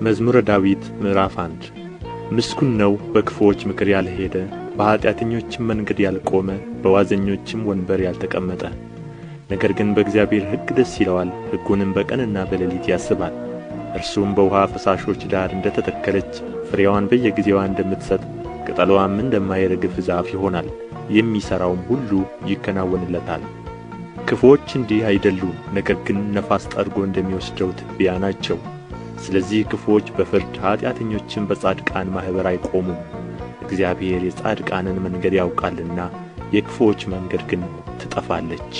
መዝሙረ ዳዊት ምዕራፍ 1 ምስጉን ነው በክፉዎች ምክር ያልሄደ፣ በኃጢአተኞችም መንገድ ያልቆመ፣ በዋዘኞችም ወንበር ያልተቀመጠ። ነገር ግን በእግዚአብሔር ሕግ ደስ ይለዋል፣ ሕጉንም በቀንና በሌሊት ያስባል። እርሱም በውኃ ፈሳሾች ዳር እንደ ተተከለች፣ ፍሬዋን በየጊዜዋ እንደምትሰጥ፣ ቅጠልዋም እንደማይረግፍ ዛፍ ይሆናል። የሚሠራውም ሁሉ ይከናወንለታል። ክፉዎች እንዲህ አይደሉም፣ ነገር ግን ነፋስ ጠርጎ እንደሚወስደው ትቢያ ናቸው። ስለዚህ ክፉዎች በፍርድ ኃጢአተኞችም በጻድቃን ማኅበር አይቆሙም። እግዚአብሔር የጻድቃንን መንገድ ያውቃልና የክፉዎች መንገድ ግን ትጠፋለች።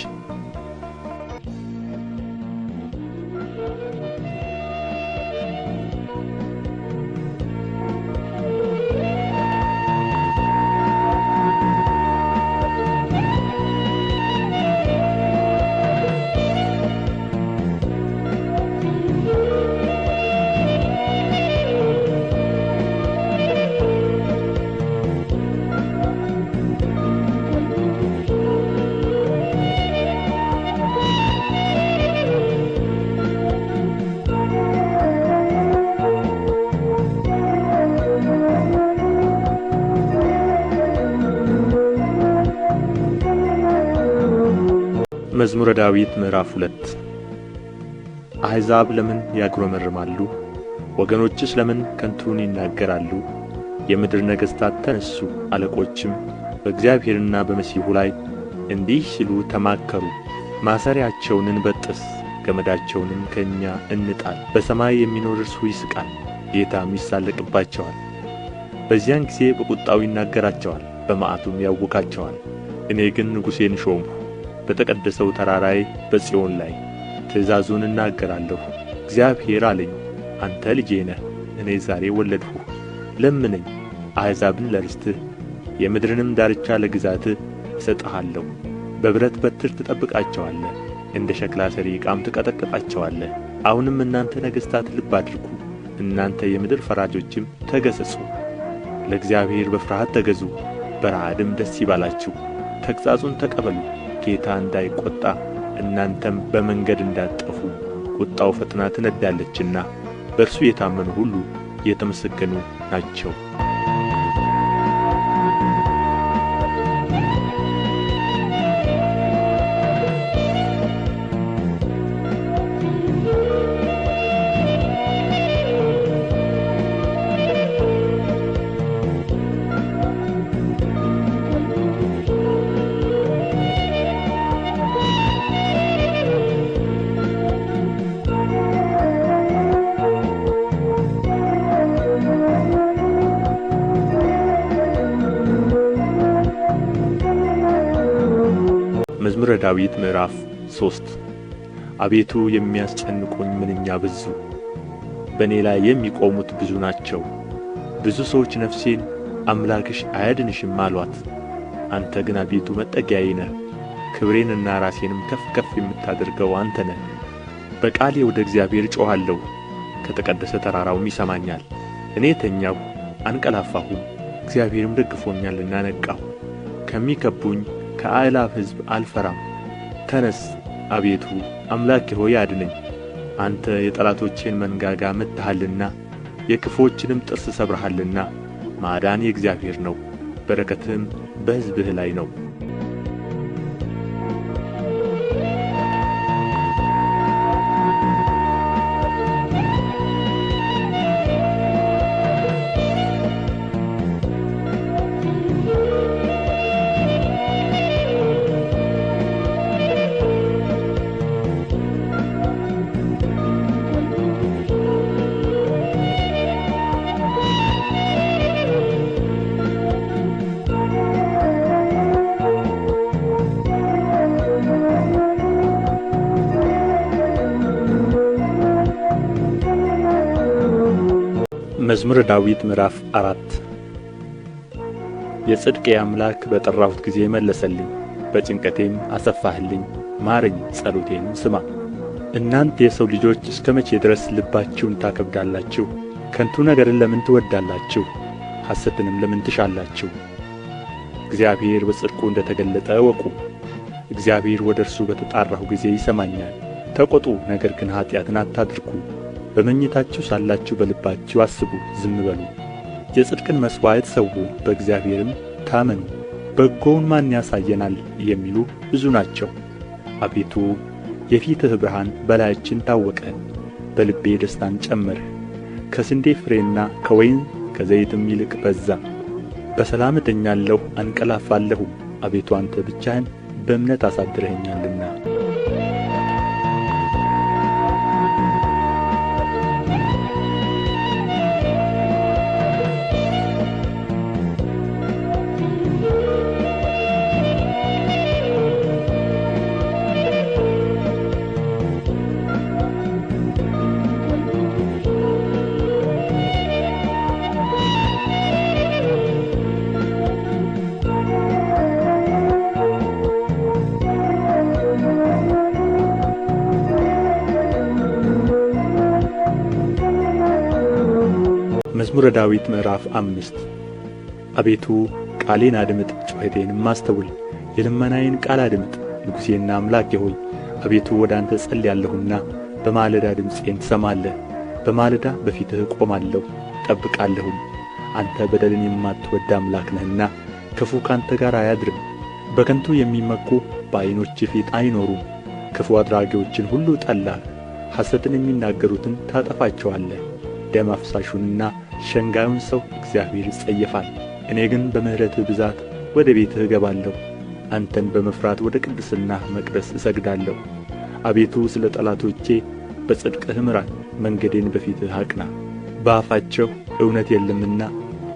መዝሙረ ዳዊት ምዕራፍ 2 አሕዛብ ለምን ያጉረመርማሉ? ወገኖችስ ለምን ከንቱን ይናገራሉ? የምድር ነገሥታት ተነሡ፣ አለቆችም በእግዚአብሔርና በመሲሑ ላይ እንዲህ ሲሉ ተማከሩ። ማሰሪያቸውን እንበጥስ፣ ገመዳቸውንም ከእኛ እንጣል። በሰማይ የሚኖር እርሱ ይስቃል፣ ጌታም ይሳለቅባቸዋል። በዚያን ጊዜ በቍጣው ይናገራቸዋል፣ በመዓቱም ያውካቸዋል። እኔ ግን ንጉሤን ሾምሁ በተቀደሰው ተራራዬ በጽዮን ላይ። ትእዛዙን እናገራለሁ። እግዚአብሔር አለኝ፣ አንተ ልጄ ነህ፣ እኔ ዛሬ ወለድሁህ። ለምነኝ፣ አሕዛብን ለርስትህ፣ የምድርንም ዳርቻ ለግዛትህ እሰጥሃለሁ። በብረት በትር ትጠብቃቸዋለህ፣ እንደ ሸክላ ሠሪ ዕቃም ትቀጠቅጣቸዋለህ። አሁንም እናንተ ነገሥታት ልብ አድርጉ፣ እናንተ የምድር ፈራጆችም ተገሠጹ። ለእግዚአብሔር በፍርሃት ተገዙ፣ በረዓድም ደስ ይባላችሁ። ተግሣጹን ተቀበሉ፣ ጌታ እንዳይቈጣ እናንተም በመንገድ እንዳትጠፉ። ቍጣው ፈጥና ትነድዳለችና በእርሱ የታመኑ ሁሉ የተመሰገኑ ናቸው። መዝሙረ ዳዊት ምዕራፍ 3 አቤቱ የሚያስጨንቁኝ ምንኛ በዙ! በእኔ ላይ የሚቆሙት ብዙ ናቸው። ብዙ ሰዎች ነፍሴን አምላክሽ አያድንሽም አሏት። አንተ ግን አቤቱ መጠጊያዬ ነህ፣ ክብሬንና ራሴንም ከፍ ከፍ የምታደርገው አንተ ነህ። በቃሌ ወደ እግዚአብሔር እጮኻለሁ፣ ከተቀደሰ ተራራውም ይሰማኛል። እኔ ተኛሁ አንቀላፋሁም፣ እግዚአብሔርም ደግፎኛልና ነቃሁ። ከሚከቡኝ ከአእላፍ ሕዝብ አልፈራም። ተነስ አቤቱ አምላኬ ሆይ አድነኝ። አንተ የጠላቶቼን መንጋጋ መትተሃልና የክፉዎችንም ጥርስ ሰብረሃልና። ማዳን የእግዚአብሔር ነው፣ በረከትህም በሕዝብህ ላይ ነው። መዝሙረ ዳዊት ምዕራፍ 4 የጽድቄ አምላክ በጠራሁት ጊዜ መለሰልኝ፣ በጭንቀቴም አሰፋህልኝ። ማረኝ፣ ጸሎቴንም ስማ። እናንተ የሰው ልጆች እስከ መቼ ድረስ ልባችሁን ታከብዳላችሁ? ከንቱ ነገርን ለምን ትወዳላችሁ? ሐሰትንም ለምን ትሻላችሁ? እግዚአብሔር በጽድቁ እንደ ተገለጠ እወቁ። እግዚአብሔር ወደ እርሱ በተጣራሁ ጊዜ ይሰማኛል። ተቈጡ፣ ነገር ግን ኃጢአትን አታድርጉ። በመኝታችሁ ሳላችሁ በልባችሁ አስቡ፣ ዝም በሉ። የጽድቅን መሥዋዕት ሠዉ፣ በእግዚአብሔርም ታመኑ። በጎውን ማን ያሳየናል የሚሉ ብዙ ናቸው። አቤቱ የፊትህ ብርሃን በላያችን ታወቀ። በልቤ ደስታን ጨመርህ። ከስንዴ ፍሬና ከወይን ከዘይትም ይልቅ በዛ። በሰላም እተኛለሁ አንቀላፋለሁም፣ አቤቱ አንተ ብቻህን በእምነት አሳድረኸኛልና። መዝሙረ ዳዊት ምዕራፍ 5 አቤቱ ቃሌን አድምጥ፣ ጩኸቴንም አስተውል። የልመናዬን ቃል አድምጥ፣ ንጉሤና አምላኬ ሆይ። አቤቱ ወደ አንተ እጸልያለሁና በማለዳ ድምፄን ትሰማለህ። በማለዳ በፊትህ እቆማለሁ እጠብቃለሁም። አንተ በደልን የማትወድድ አምላክ ነህና ክፉ ካንተ ጋር አያድርም። በከንቱ የሚመኩ በዓይኖችህ ፊት አይኖሩም። ክፉ አድራጊዎችን ሁሉ ጠላህ፣ ሐሰትን የሚናገሩትን ታጠፋቸዋለህ። ደም አፍሳሹንና ሸንጋዩን ሰው እግዚአብሔር ይጸየፋል። እኔ ግን በምሕረትህ ብዛት ወደ ቤትህ እገባለሁ። አንተን በመፍራት ወደ ቅድስናህ መቅደስ እሰግዳለሁ። አቤቱ ስለ ጠላቶቼ በጽድቅህ ምራን፣ መንገዴን በፊትህ አቅና። በአፋቸው እውነት የለምና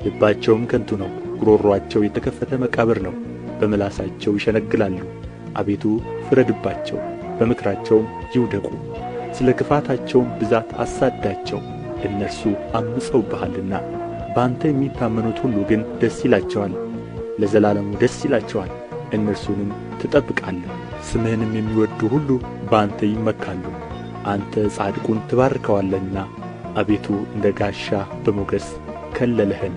ልባቸውም ከንቱ ነው። ጉሮሮአቸው የተከፈተ መቃብር ነው፣ በምላሳቸው ይሸነግላሉ። አቤቱ ፍረድባቸው፣ በምክራቸውም ይውደቁ። ስለ ክፋታቸውም ብዛት አሳድዳቸው፣ እነርሱ ዐምፀውብሃልና። በአንተ የሚታመኑት ሁሉ ግን ደስ ይላቸዋል፣ ለዘላለሙ ደስ ይላቸዋል። እነርሱንም ትጠብቃለህ። ስምህንም የሚወድዱ ሁሉ በአንተ ይመካሉ። አንተ ጻድቁን ትባርከዋለህና አቤቱ እንደ ጋሻ በሞገስ ከለለህን።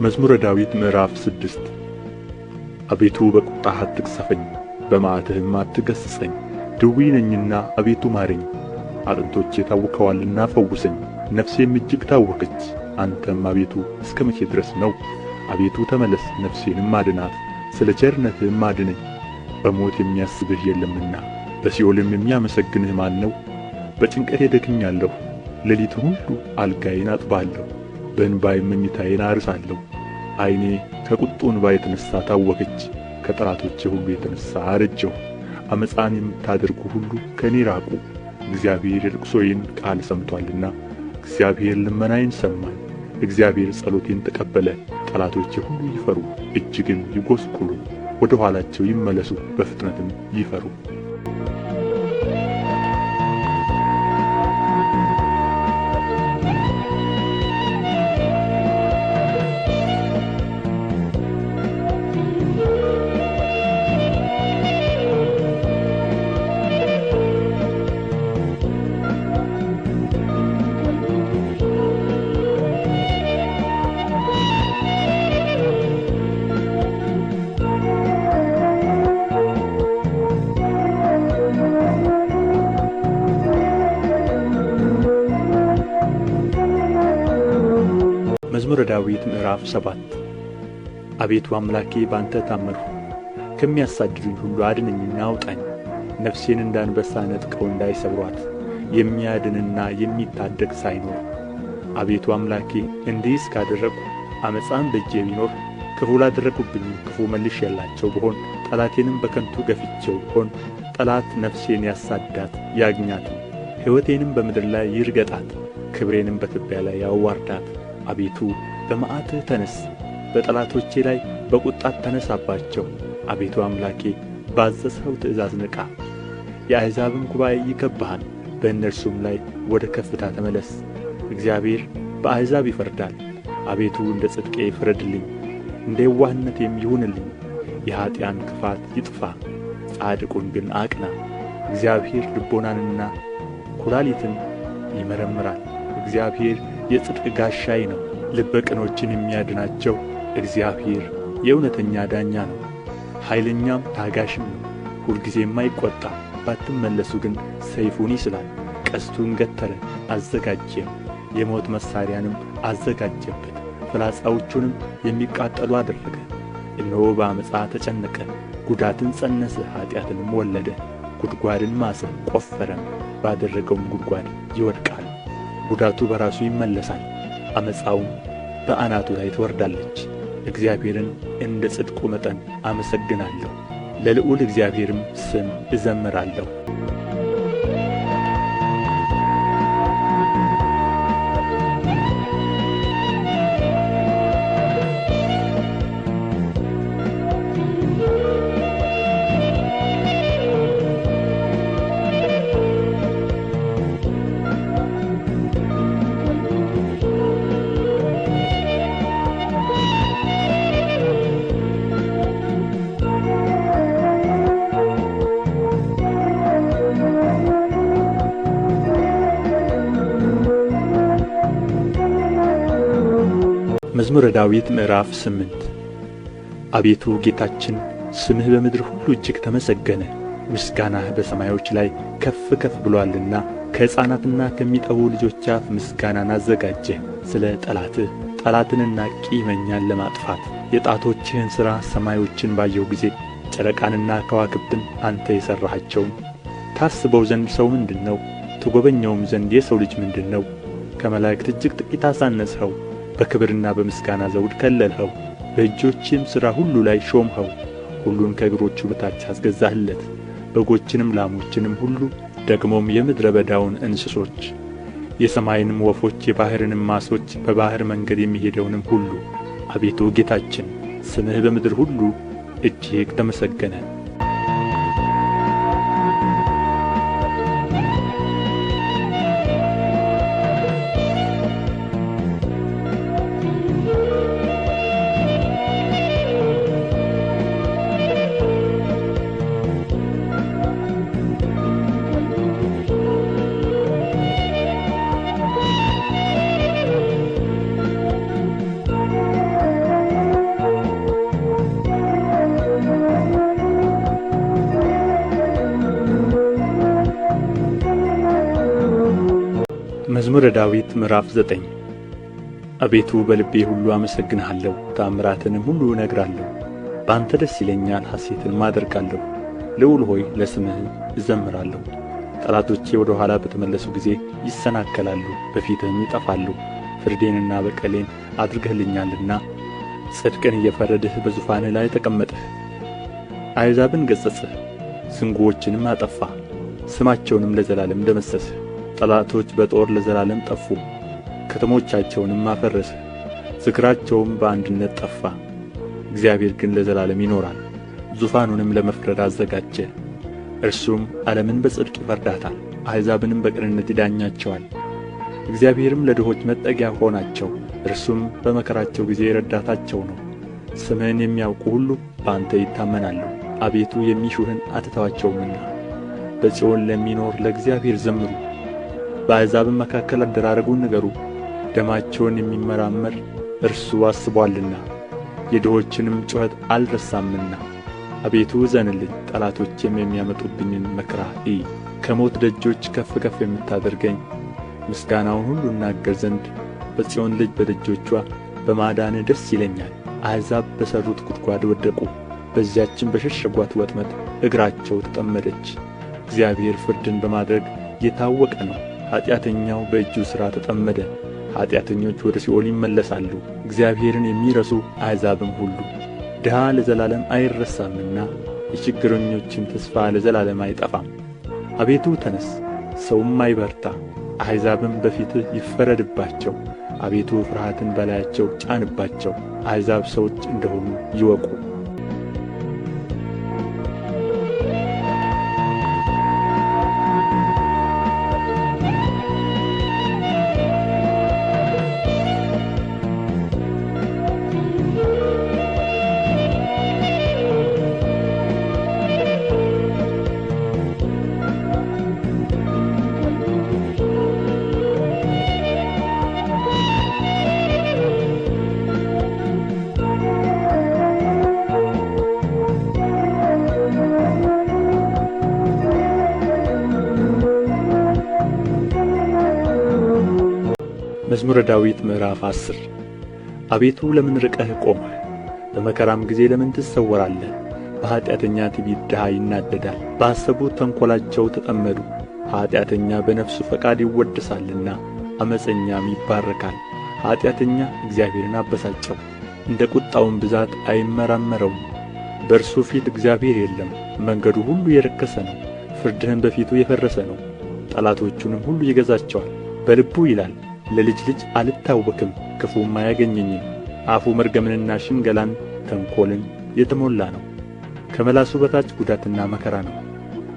መዝሙረ ዳዊት ምዕራፍ 6 አቤቱ በቍጣህ አትቅሠፈኝ፣ በመዓትህም አትገሥጸኝ። ድውይ ነኝና አቤቱ ማረኝ፣ አጥንቶቼ ታውከዋልና ፈውሰኝ። ነፍሴም እጅግ ታወከች። አንተም አቤቱ እስከ መቼ ድረስ ነው? አቤቱ ተመለስ፣ ነፍሴንም አድናት፣ ስለ ቸርነትህም አድነኝ። በሞት የሚያስብህ የለምና በሲኦልም የሚያመሰግንህ ማን ነው? በጭንቀቴ ደክኛለሁ፣ ሌሊቱን ሁሉ አልጋዬን አጥባለሁ፣ በእንባዬም መኝታዬን አርሳለሁ። ዓይኔ ከቍጡ እንባ የተነሣ ታወከች፣ ከጠላቶቼ ሁሉ የተነሣ አረጀሁ። ዓመፃን የምታደርጉ ሁሉ ከእኔ ራቁ። እግዚአብሔር የልቅሶዬን ቃል ሰምቶአልና፣ እግዚአብሔር ልመናዬን ሰማኝ። እግዚአብሔር ጸሎቴን ተቀበለ። ጠላቶቼ ሁሉ ይፈሩ፣ እጅግም ይጐስቍሉ። ወደ ኋላቸው ይመለሱ፣ በፍጥነትም ይፈሩ። መዝሙረ ዳዊት ምዕራፍ 7 አቤቱ አምላኬ በአንተ ታመንሁ፣ ከሚያሳድዱኝ ሁሉ አድነኝና አውጣኝ። ነፍሴን እንደ አንበሳ ነጥቀው እንዳይሰብሯት፣ የሚያድንና የሚታደግ ሳይኖር። አቤቱ አምላኬ እንዲህስ ካደረግሁ፣ ዓመፃም በእጄ ቢኖር፣ ክፉ ላደረጉብኝም ክፉ መልሼላቸው ብሆን፣ ጠላቴንም በከንቱ ገፍቼው ብሆን፣ ጠላት ነፍሴን ያሳድዳት ያግኛትም፣ ሕይወቴንም በምድር ላይ ይርገጣት፣ ክብሬንም በትቢያ ላይ ያዋርዳት። አቤቱ በመዓትህ ተነስ፣ በጠላቶቼ ላይ በቍጣት ተነሣባቸው። አቤቱ አምላኬ ባዘዝኸው ትእዛዝ ንቃ። የአሕዛብም ጉባኤ ይከብብሃል፣ በእነርሱም ላይ ወደ ከፍታ ተመለስ። እግዚአብሔር በአሕዛብ ይፈርዳል። አቤቱ እንደ ጽድቄ ፍረድልኝ፣ እንደ የዋህነቴም ይሁንልኝ። የኀጥኣን ክፋት ይጥፋ፣ ጻድቁን ግን አቅና። እግዚአብሔር ልቦናንና ኵላሊትን ይመረምራል። እግዚአብሔር የጽድቅ ጋሻዬ ነው፣ ልበ ቅኖችን የሚያድናቸው እግዚአብሔር የእውነተኛ ዳኛ ነው። ኃይለኛም ታጋሽም ነው፣ ሁልጊዜም አይቈጣም። ባትመለሱ ግን ሰይፉን ይስላል፣ ቀስቱን ገተረ አዘጋጀም፣ የሞት መሣሪያንም አዘጋጀበት፣ ፍላጻዎቹንም የሚቃጠሉ አደረገ። እነሆ በዓመፃ ተጨነቀ፣ ጉዳትን ጸነሰ፣ ኃጢአትንም ወለደ። ጕድጓድን ማሰ ቈፈረም፣ ባደረገውም ጕድጓድ ይወድቃል። ጉዳቱ በራሱ ይመለሳል፣ ዓመፃውም በአናቱ ላይ ትወርዳለች። እግዚአብሔርን እንደ ጽድቁ መጠን አመሰግናለሁ፣ ለልዑል እግዚአብሔርም ስም እዘምራለሁ። መዝሙረ ዳዊት ምዕራፍ 8 አቤቱ ጌታችን ስምህ በምድር ሁሉ እጅግ ተመሰገነ። ምስጋናህ በሰማዮች ላይ ከፍ ከፍ ብሎአልና ከሕፃናትና ከሚጠቡ ልጆች አፍ ምስጋናን አዘጋጀህ። ስለ ጠላትህ ጠላትንና ቂመኛን ለማጥፋት የጣቶችህን ሥራ ሰማዮችን ባየሁ ጊዜ ጨረቃንና ከዋክብትን አንተ የሠራሃቸውን ታስበው ዘንድ ሰው ምንድን ነው? ትጐበኘውም ዘንድ የሰው ልጅ ምንድን ነው? ከመላእክት እጅግ ጥቂት አሳነስኸው፣ በክብርና በምስጋና ዘውድ ከለልኸው። በእጆችህም ሥራ ሁሉ ላይ ሾምኸው። ሁሉን ከእግሮቹ በታች አስገዛህለት፣ በጎችንም ላሞችንም ሁሉ፣ ደግሞም የምድረ በዳውን እንስሶች፣ የሰማይንም ወፎች፣ የባሕርንም ዓሦች፣ በባሕር መንገድ የሚሄደውንም ሁሉ። አቤቱ ጌታችን ስምህ በምድር ሁሉ እጅግ ተመሰገነ። መዝሙረ ዳዊት ምዕራፍ 9 አቤቱ በልቤ ሁሉ አመሰግንሃለሁ፣ ተአምራትንም ሁሉ እነግራለሁ። በአንተ ደስ ይለኛል፣ ሐሤትንም አደርጋለሁ። ልዑል ሆይ ለስምህ እዘምራለሁ። ጠላቶቼ ወደ ኋላ በተመለሱ ጊዜ ይሰናከላሉ፣ በፊትህም ይጠፋሉ። ፍርዴንና በቀሌን አድርገህልኛልና ጽድቅን እየፈረድህ በዙፋንህ ላይ ተቀመጥህ። አሕዛብን ገሠጽህ፣ ዝንጉዎችንም አጠፋህ፣ ስማቸውንም ለዘላለም ደመሰስህ። ጠላቶች በጦር ለዘላለም ጠፉ፣ ከተሞቻቸውንም አፈረስህ፣ ዝክራቸውም በአንድነት ጠፋ። እግዚአብሔር ግን ለዘላለም ይኖራል፣ ዙፋኑንም ለመፍረድ አዘጋጀ። እርሱም ዓለምን በጽድቅ ይፈርዳታል፣ አሕዛብንም በቅንነት ይዳኛቸዋል። እግዚአብሔርም ለድሆች መጠጊያ ሆናቸው፣ እርሱም በመከራቸው ጊዜ ረዳታቸው ነው። ስምህን የሚያውቁ ሁሉ በአንተ ይታመናሉ። አቤቱ የሚሹህን አትተዋቸውምና። በጽዮን ለሚኖር ለእግዚአብሔር ዘምሩ፣ በአሕዛብም መካከል አደራረጉን ንገሩ። ደማቸውን የሚመራመር እርሱ አስቦአልና የድሆችንም ጩኸት አልረሳምና። አቤቱ እዘንልኝ፣ ጠላቶቼም የሚያመጡብኝን መከራ እይ። ከሞት ደጆች ከፍ ከፍ የምታደርገኝ ምስጋናውን ሁሉ እናገር ዘንድ በጽዮን ልጅ በደጆቿ በማዳንህ ደስ ይለኛል። አሕዛብ በሠሩት ጕድጓድ ወደቁ፣ በዚያችም በሸሸጓት ወጥመድ እግራቸው ተጠመደች። እግዚአብሔር ፍርድን በማድረግ የታወቀ ነው። ኃጢአተኛው በእጁ ሥራ ተጠመደ። ኃጢአተኞች ወደ ሲኦል ይመለሳሉ፣ እግዚአብሔርን የሚረሱ አሕዛብም ሁሉ። ድሀ ለዘላለም አይረሳምና የችግረኞችም ተስፋ ለዘላለም አይጠፋም። አቤቱ ተነስ፣ ሰውም አይበርታ። አሕዛብም በፊትህ ይፈረድባቸው። አቤቱ ፍርሃትን በላያቸው ጫንባቸው። አሕዛብ ሰዎች እንደሆኑ ይወቁ። መዝሙረ ዳዊት ምዕራፍ 10 አቤቱ ለምን ርቀህ ቆምህ? በመከራም ጊዜ ለምን ትሰወራለህ? በኃጢአተኛ ትዕቢት ድሀ ይናደዳል፣ ባሰቡት ተንኰላቸው ተጠመዱ። ኃጢአተኛ በነፍሱ ፈቃድ ይወደሳልና ዓመፀኛም ይባረካል። ኃጢአተኛ እግዚአብሔርን አበሳጨው፣ እንደ ቁጣውም ብዛት አይመራመረውም። በእርሱ ፊት እግዚአብሔር የለም። መንገዱ ሁሉ የረከሰ ነው፣ ፍርድህም በፊቱ የፈረሰ ነው። ጠላቶቹንም ሁሉ ይገዛቸዋል። በልቡ ይላል ለልጅ ልጅ አልታወክም፣ ክፉም አያገኘኝም። አፉ መርገምንና ሽንገላን ተንኰልን የተሞላ ነው። ከመላሱ በታች ጉዳትና መከራ ነው።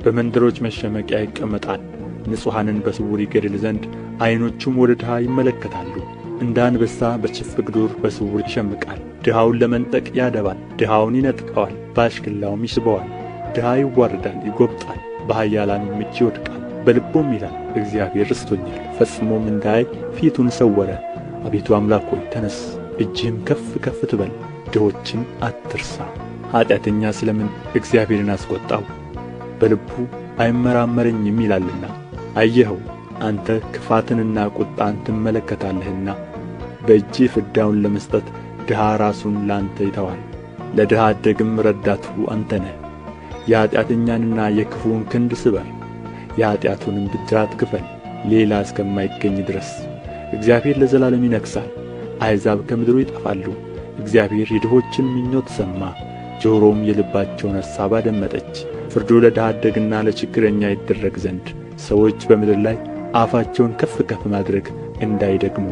በመንደሮች መሸመቂያ ይቀመጣል። ንጹሓንን በስውር ይገድል ዘንድ ዐይኖቹም ወደ ድሀ ይመለከታሉ። እንደ አንበሳ በችፍግ ዱር በስውር ይሸምቃል። ድሀውን ለመንጠቅ ያደባል፣ ድሀውን ይነጥቀዋል፣ በአሽክላውም ይስበዋል። ድሀ ይዋረዳል፣ ይጐብጣል፣ በኃያላኑም እጅ ይወድቃል። በልቡም ይላል እግዚአብሔር ረስቶኛል፣ ፈጽሞም እንዳያይ ፊቱን ሰወረ። አቤቱ አምላክ ሆይ ተነስ፣ እጅህም ከፍ ከፍ ትበል፣ ድሆችን አትርሳ። ኃጢአተኛ ስለ ምን እግዚአብሔርን አስቈጣው? በልቡ አይመራመረኝም ይላልና። አየኸው፣ አንተ ክፋትንና ቁጣን ትመለከታለህና። በእጅህ ፍዳውን ለመስጠት ድሀ ራሱን ላንተ ይተዋል። ለድሀ አደግም ረዳቱ አንተ ነህ። የኃጢአተኛንና የክፉውን ክንድ ስበር፣ የኃጢአቱንም ብድራት ክፈል፣ ሌላ እስከማይገኝ ድረስ። እግዚአብሔር ለዘላለም ይነግሣል፣ አሕዛብ ከምድሩ ይጠፋሉ። እግዚአብሔር የድሆችን ምኞት ሰማ፣ ጆሮም የልባቸውን ሐሳብ አደመጠች። ፍርዱ ለድሀ አደግና ለችግረኛ ይደረግ ዘንድ ሰዎች በምድር ላይ አፋቸውን ከፍ ከፍ ማድረግ እንዳይደግሙ